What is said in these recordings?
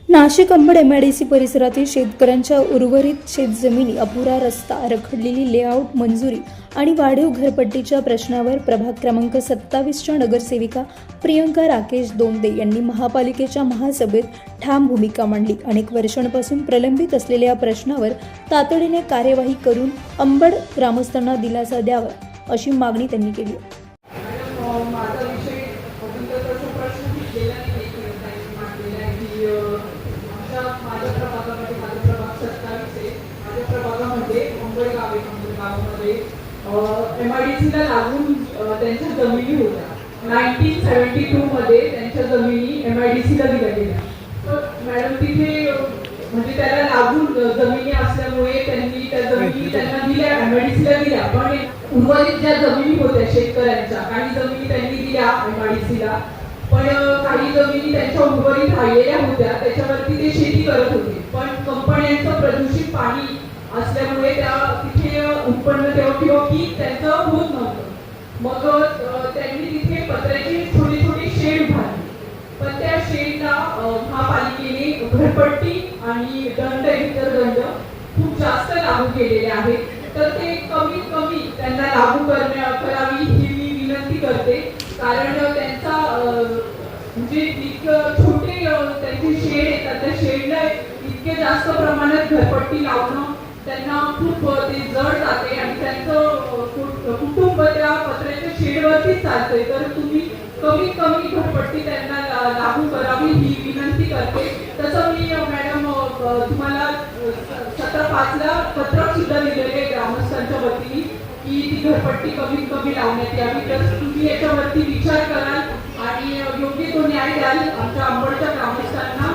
Nashik Ambad MIDC परिसरातील शेतकऱ्यांच्या उर्वरित शेतजमिनी, अपुरा रस्ता, रखडलेली लेआउट मंजुरी आणि वाढीव घरपट्टीच्या प्रश्नावर प्रभाग क्रमांक 27च्या नगरसेविका प्रियंका राकेश दोंदे यांनी महापालिकेच्या महासभेत ठाम भूमिका मांडली। अनेक वर्षांपासून प्रलंबित असलेल्या या प्रश्नावर तातडीने कार्यवाही करून अंबड ग्रामस्थांना दिलासा द्यावा अशी मागणी त्यांनी केली। माझ्या प्रभागामध्ये माझा प्रभाग 27 आहे। माझ्या प्रभागामध्ये अंबड गावामध्ये MIDCला लागून त्यांच्या जमिनी होत्या। 1972 मध्ये त्यांच्या जमिनी MIDCला दिल्या गेल्या। तर मॅडम तिथे म्हणजे त्याला लागून जमिनी असल्यामुळे त्यांनी त्या जमिनी त्यांना दिल्या, MIDCला दिल्या। पण उर्वरित ज्या जमिनी होत्या शेतकऱ्यांच्या, काही जमिनी त्यांनी दिल्या MIDCला, पण काही जमिनी त्यांच्या उर्वरित राहिलेल्या होत्या, त्याच्यावरती ते शेती करत होते। पण कंपन्यांचं प्रदूषित पाणी असल्यामुळे त्या तिथे उत्पन्न किंवा पीक त्यांचं होत नव्हतं। मग त्यांनी तिथे पत्र्याची छोटी छोटी शेड उभारली, पण त्या शेडला महापालिकेने घरपट्टी आणि दंड, इतर दंड खूप जास्त लागू केलेले आहेत। तर ते कमीत कमी त्यांना लागू करावी ही मी विनंती करते, कारण त्यांचा म्हणजे छोटे त्यांचे शेड येतात, त्या शेडला इतके जास्त प्रमाणात घरपट्टी लावणं त्यांना खूप ते जड जाते आणि त्यांचं कुटुंब त्या पत्र्याच्या शेडवरतीच चालतंय। तर तुम्ही कमीत कमी घरपट्टी त्यांना लागू करावी ही विनंती करते। तसं मी मॅडम तुम्हाला 17/5ला पत्रक सुद्धा दिलेले ग्रामस्थांच्या वतीने की ती घरपट्टी कमीत कमी लावण्यात यावी। तर तुम्ही याच्यावरती विचार कराल आणि योग्य तो न्याय द्याल आमच्या अंबडच्या ग्रामस्थांना,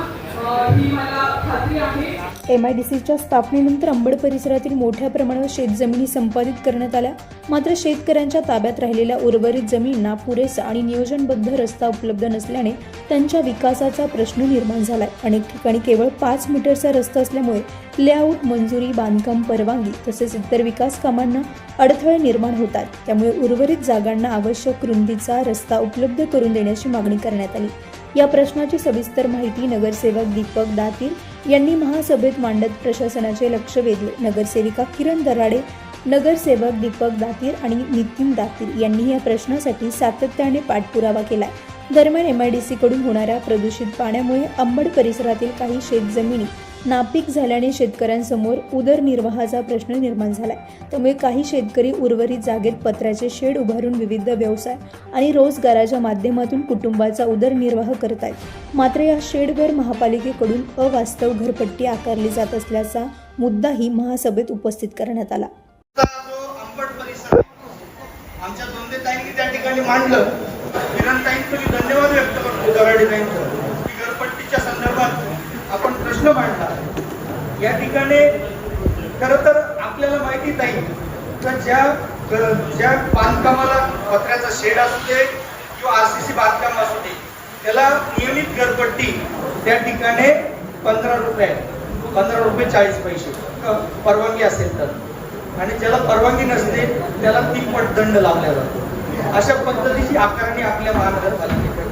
ही मला खात्री आहे। MIDCच्या स्थापनेनंतर अंबड परिसरातील मोठ्या प्रमाणावर शेतजमिनी संपादित करण्यात आल्या। मात्र शेतकऱ्यांच्या ताब्यात राहिलेल्या उर्वरित जमिनींना पुरेसा आणि नियोजनबद्ध रस्ता उपलब्ध नसल्याने त्यांच्या विकासाचा प्रश्न निर्माण झालाय। अनेक ठिकाणी केवळ 5 मीटरचा रस्ता असल्यामुळे लेआउट मंजुरी, बांधकाम परवानगी तसेच इतर विकास कामांना अडथळे निर्माण होतात। त्यामुळे उर्वरित जागांना आवश्यक रुंदीचा रस्ता उपलब्ध करून देण्याची मागणी करण्यात आली। या प्रश्नाची सविस्तर माहिती नगरसेवक दीपक दातीर यांनी महासभेत मांडत प्रशासनाचे लक्ष वेधले। नगरसेविका किरण दराडे, नगरसेवक दीपक दातीर आणि नितीन दातीर यांनी या प्रश्नासाठी सातत्याने पाठपुरावा केला। दरम्यान MIDC कडून होणाऱ्या प्रदूषित पाण्यामुळे अंबड परिसरातील काही शेतजमिनी नापीक झाल्याने शेतकऱ्यांसमोर उदरनिर्वाहाचा प्रश्न निर्माण झालाय। त्यामुळे काही शेतकरी उर्वरित जागेत पत्र्याचे शेड उभारून विविध व्यवसाय आणि रोजगाराच्या माध्यमातून कुटुंबाचा उदरनिर्वाह करत आहेत। मात्र या शेडवर महापालिकेकडून अवास्तव घरपट्टी आकारली जात असल्याचा मुद्दाही महासभेत उपस्थित करण्यात आला। आमच्या दोंदेताईंनी त्या ठिकाणी मांडलं, किरणताईंचं मी धन्यवाद व्यक्त करतो, दराडेताईंचं की घरपट्टीच्या संदर्भात आपण प्रश्न मांडला। या ठिकाणी खरं तर आपल्याला माहितीच आहे तर ज्या बांधकामाला पत्र्याचा शेड असू दे किंवा RCC बांधकाम असू दे, त्याला नियमित घरपट्टी त्या ठिकाणी 15 रुपये 40 पैसे परवानगी असेल तर, आणि ज्याला परवानगी नसते त्याला 3 पट दंड लावला जातो। अशा पद्धतीची आकारणी आपल्या महानगरपालिकेकडे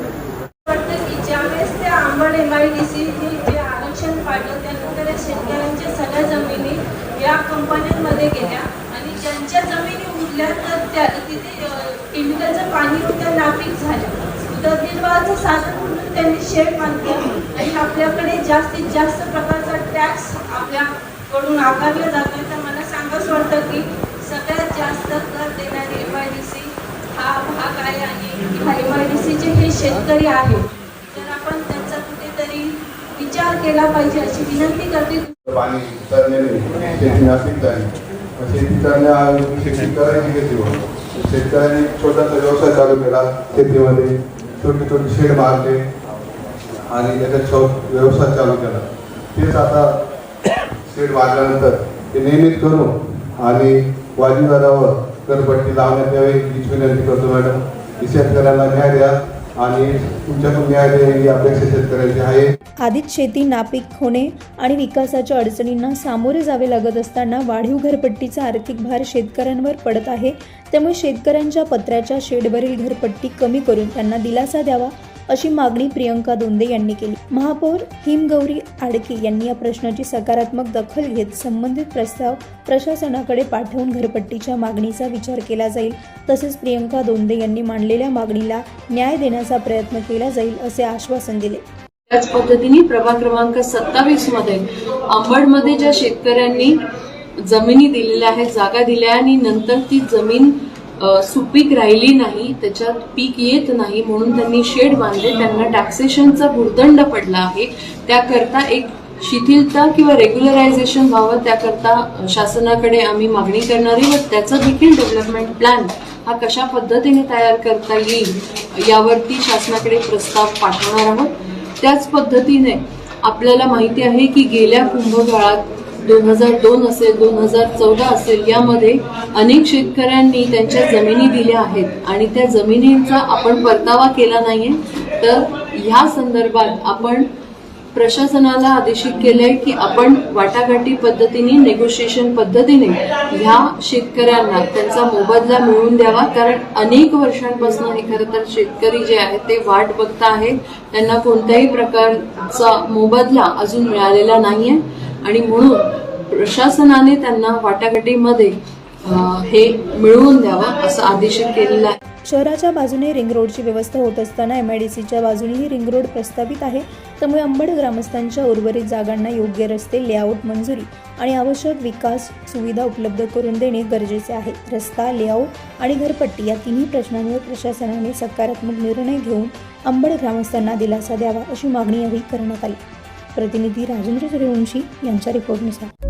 ज्यावेळेस त्या अंबड MIDC जे आरक्षण पाडलं त्यानंतर शेतकऱ्यांच्या सगळ्या जमिनी या कंपन्यांमध्ये गेल्या आणि ज्यांच्या जमिनी उरल्या तर तिथे केमिकलचं पाणी त्या नापीक झाल्या। उदरनिर्वाहाचं साधन म्हणून त्यांनी शेड बांधलं आणि आपल्याकडे जास्तीत जास्त प्रकारचा टॅक्स आपल्याकडून आकारला जातो। तर मला सांगावंसं वाटतं की सगळ्यात जास्त कर देणारी MIDC हा भाग आहे आणि MIDCचे हे शेतकरी आहेत। तर आपण त्यांचा कुठेतरी विचार केला पाहिजे अशी विनंती करते। पाणी तरण्याने शेती नाशिक झाली, शेती करण्याऐवजी शेती करायची कशी? शेतकऱ्यांनी छोटासा व्यवसाय चालू केला, शेतीमध्ये छोटी छोटी शेड मारले आणि त्याच्यात व्यवसाय चालू केला। तेच आता शेड मारल्यानंतर ते नियमित करून आणि वाजवी दरावर घरपट्टी लावण्यात यावी हीच विनंती करतो मॅडम। शेतकऱ्यांना न्याय द्या आणि तुमच्याकडून न्याय देण्याची अपेक्षा शेतकऱ्यांची आहे। आधीच शेती नापीक होणे आणि विकासाच्या अडचणींना सामोरे जावे लागत असताना वाढीव घरपट्टीचा आर्थिक भार शेतकऱ्यांवर पडत आहे। त्यामुळे शेतकऱ्यांच्या पत्र्याच्या शेडवरील घरपट्टी कमी करून त्यांना दिलासा द्यावा अशी मागणी प्रियंका दोंदे यांनी केली. महापौर हिमगौरी आडके यांनी या प्रश्नाची सकारात्मक दखल घेत संबंधित प्रस्ताव प्रशासनाकडे पाठवून घरपट्टीच्या मागणीचा विचार केला जाईल. तसेच प्रियंका दोंदे यांनी मांडलेल्या मागणीला न्याय देण्याचा प्रयत्न केला जाईल असे आश्वासन दिले. त्याच पद्धतीने प्रभाग क्रमांक 27 मध्ये अंबडमध्ये ज्या शेतकऱ्यांनी जमिनी दिलेल्या आहेत, जागा दिल्या आणि नंतर ती जमीन सुपीक राहिली नाही, त्याच्यात पीक येत नाही म्हणून त्यांनी शेड बांधले, त्यांना टॅक्सेशनचा भुर्दंड पडला आहे. त्याकरता एक शिथिलता किंवा रेग्युलरायझेशन व्हावं, त्याकरता शासनाकडे आम्ही मागणी करणारी व त्याचा देखील डेव्हलपमेंट प्लॅन हा कशा पद्धतीने तयार करता येईल यावरती शासनाकडे प्रस्ताव पाठवणार आहोत. त्याच पद्धतीने आपल्याला माहिती आहे की गेल्या कुंभकाळात 2002 असेल, 2014 असेल, यामध्ये अनेक शेतकऱ्यांनी त्यांच्या जमिनी दिल्या आहेत आणि त्या जमिनींचा आपण परतावा केला नाहीये. तर ह्या संदर्भात आपण प्रशासनाला आदेशित केलंय की आपण वाटाघाटी पद्धतीने, नेगोशिएशन पद्धतीने ह्या शेतकऱ्यांना त्यांचा मोबदला मिळवून द्यावा. कारण अनेक वर्षांपासून हे खरं तर शेतकरी जे आहेत ते वाट बघता आहेत, त्यांना कोणत्याही प्रकारचा मोबदला अजून मिळालेला नाहीये आणि म्हणून प्रशासनाने त्यांना वाटाघाटीमध्ये हे मिळवून द्यावं असं आदेशित केलेलं आहे. शहराच्या बाजूने रिंग रोडची व्यवस्था होत असताना MIDCच्या बाजूनेही रिंग रोड प्रस्तावित आहे. त्यामुळे अंबड ग्रामस्थांच्या उर्वरित जागांना योग्य रस्ते, लेआउट मंजुरी आणि आवश्यक विकास सुविधा उपलब्ध करून देणे गरजेचे आहे. रस्ता, लेआउट आणि घरपट्टी या तिन्ही प्रश्नांवर प्रशासनाने सकारात्मक निर्णय घेऊन अंबड ग्रामस्थांना दिलासा द्यावा अशी मागणी यावेळी करण्यात आली. प्रतिनिधी राजेंद्र सूर्यवंशी यांच्या रिपोर्टनुसार.